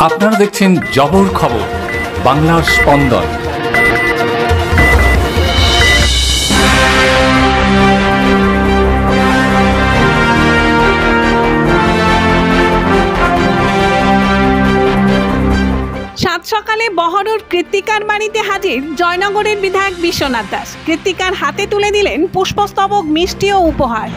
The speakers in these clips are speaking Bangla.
আপনারা দেখছেন জবর খবর, বাংলার স্পন্দন। সাত সকালে বহরুর কৃত্তিকার বাড়িতে হাজির জয়নগরের বিধায়ক বিশ্বনাথ দাস। কৃত্তিকার হাতে তুলে দিলেন পুষ্পস্তবক, মিষ্টি ও উপহার।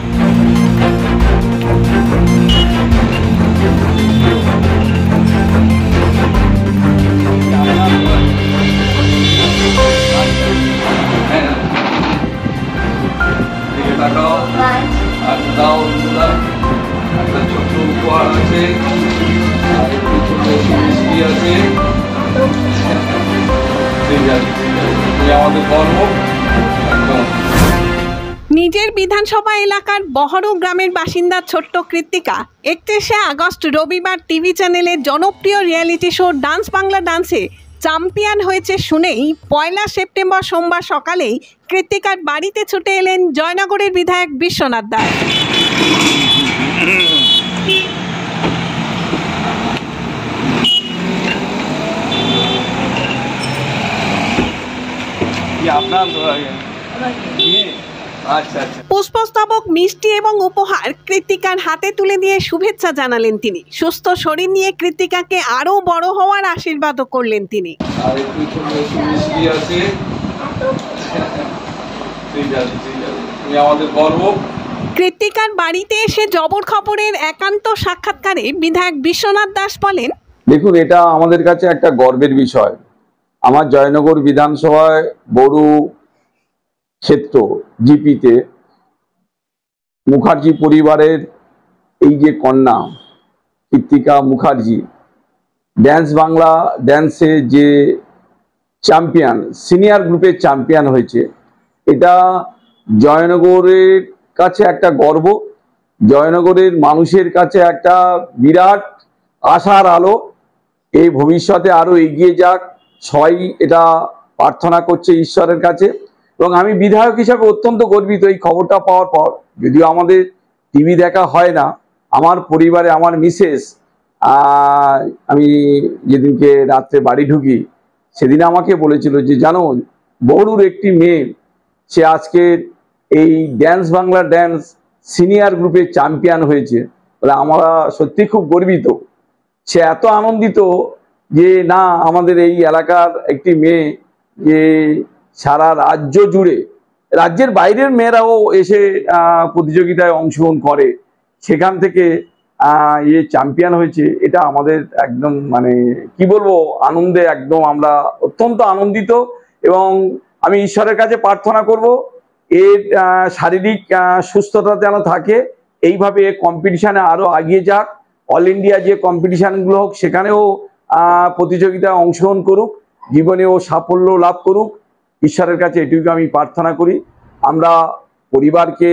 নিজের বিধানসভা এলাকার বহরু গ্রামের বাসিন্দা ছোট্ট কৃত্তিকা 31শে আগস্ট রবিবার টিভি চ্যানেলের জনপ্রিয় রিয়েলিটি শো ডান্স বাংলা ডান্সে চ্যাম্পিয়ন হয়েছে শুনেই 1 সেপ্টেম্বর সোমবার সকালেই কৃত্তিকার বাড়িতে ছুটে এলেন জয়নগরের বিধায়ক বিশ্বনাথ দাস। পুষ্পস্তবক, মিষ্টি এবং উপহার কৃত্তিকার হাতে তুলে দিয়ে শুভেচ্ছা জানালেন তিনি। সুস্থ শরীর নিয়ে কৃত্তিকাকে আরো বড় হওয়ার আশীর্বাদও করলেন তিনি। কৃত্তিকার বাড়িতে এসে জবর খবরের একান্ত সাক্ষাৎকারে বিধায়ক বিশ্বনাথ দাস বলেন, দেখুন, এটা আমাদের কাছে একটা গর্বের বিষয়। আমার জয়নগর বিধানসভায় বড়ু ক্ষেত্র জিপিতে মুখার্জি পরিবারের এই যে কন্যা কৃত্তিকা মুখার্জি ডান্স বাংলা ডান্সে যে চ্যাম্পিয়ন, সিনিয়র গ্রুপের চ্যাম্পিয়ন হয়েছে, এটা জয়নগরের কাছে একটা গর্ব, জয়নগরের মানুষের কাছে একটা বিরাট আশার আলো। এই ভবিষ্যতে আরো এগিয়ে যাক, সবাই এটা প্রার্থনা করছে ঈশ্বরের কাছে। এবং আমি বিধায়ক হিসাবে অত্যন্ত গর্বিত এই খবরটা পাওয়ার পর। যদিও আমাদের টিভি দেখা হয় না, আমার পরিবারে আমার মিসেস, আমি যেদিনকে রাত্রে বাড়ি ঢুকি সেদিন আমাকে বলেছিল যে জানো, বড়ুর একটি মেয়ে, সে আজকে এই ডান্স বাংলা ডান্স সিনিয়র গ্রুপে চ্যাম্পিয়ন হয়েছে। বলে আমরা সত্যি খুব গর্বিত। সে এত আনন্দিত যে না, আমাদের এই এলাকার একটি মেয়ে যে সারা রাজ্য জুড়ে, রাজ্যের বাইরের মেয়েরাও এসে প্রতিযোগিতায় অংশগ্রহণ করে, সেখান থেকে চ্যাম্পিয়ন হয়েছে। এটা আমাদের একদম মানে কি বলবো, আনন্দে একদম আমরা অত্যন্ত আনন্দিত। এবং আমি ঈশ্বরের কাছে প্রার্থনা করব এর শারীরিক সুস্থতা যেন থাকে, এইভাবে কম্পিটিশানে আরও এগিয়ে যাক। অল ইন্ডিয়া যে কম্পিটিশানগুলো হোক সেখানেও প্রতিযোগিতায় অংশগ্রহণ করুক, জীবনেও সাফল্য লাভ করুক। ঈশ্বরের কাছে এটুকু আমি প্রার্থনা করি। আমরা পরিবারকে,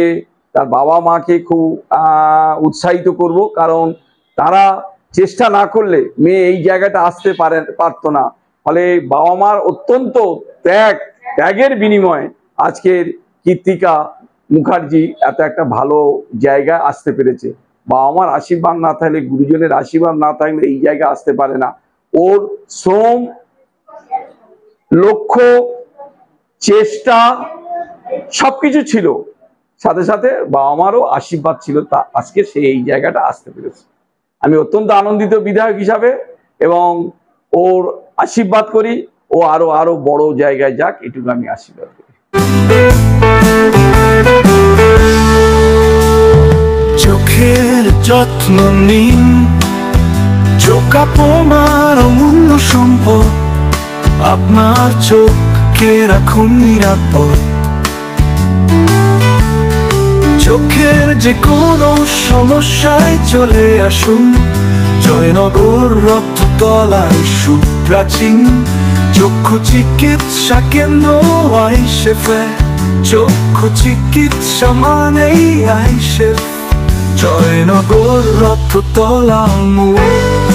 তার বাবা মাকে খুব উৎসাহিত করব, কারণ তারা চেষ্টা না করলে মেয়ে এই জায়গাটা আসতে পারতো না। ফলে বাবা মার অত্যন্ত ত্যাগের বিনিময়ে আজকের কৃত্তিকা মুখার্জি এত একটা ভালো জায়গায় আসতে পেরেছে। বাবা মার আশীর্বাদ না থাকলে, গুরুজনের আশীর্বাদ না থাকলে এই জায়গায় আসতে পারে না। ওর শ্রম, লক্ষ্য, চেষ্টা সবকিছু ছিল, সাথে সাথে বাবা মারও আশীর্বাদ ছিল, তা আজকে সে এই জায়গাটা আসতে পেরেছে। আমি অত্যন্ত আনন্দিত বিধায়ক হিসাবে, এবং ওর আশীর্বাদ করি ও আরো বড় জায়গায় যাক, এটুকু আমি আশীর্বাদ করি। চোখের যত্ন নিন, চোখ আপনার অমূল্য সম্পদ, আপনার চোখকে রাখুন নিরাপদ। চোখের যে কোনো সমস্যায় চলে আসুন, জয়নগর রক্ততলায় সুপ্রাচীন চক্ষু চিকিৎসা কেন্দ্র আইসেফে। চক্ষু চিকিৎসা মানেই আইসেফ, জয়নগর রক্ততলা মোড়।